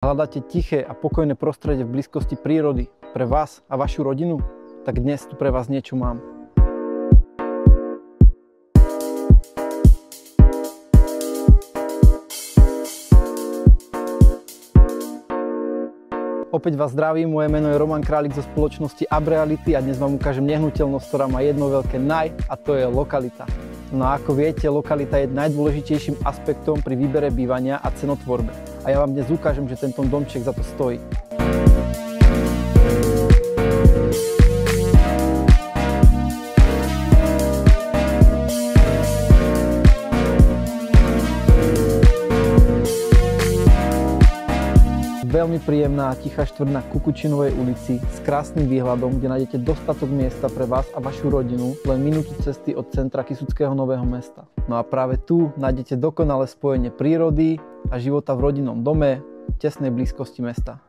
Hľadáte tiché a pokojné prostredie v blízkosti prírody pre vás a vašu rodinu? Tak dnes tu pre vás niečo mám. Opäť vás zdravím, moje meno je Roman Králik zo spoločnosti Abreality a dnes vám ukážem nehnuteľnosť, ktorá má jedno veľké naj a to je lokalita. No a ako viete, lokalita je najdôležitejším aspektom pri výbere bývania a cenotvorbe. A ja vám dnes ukážem, že tento domček za to stojí. Veľmi príjemná a tichá štvrť na Kukučinovej ulici s krásnym výhľadom, kde nájdete dostatok miesta pre vás a vašu rodinu len minútu cesty od centra Kysuckého Nového Mesta. No a práve tu nájdete dokonalé spojenie prírody a života v rodinnom dome v tesnej blízkosti mesta.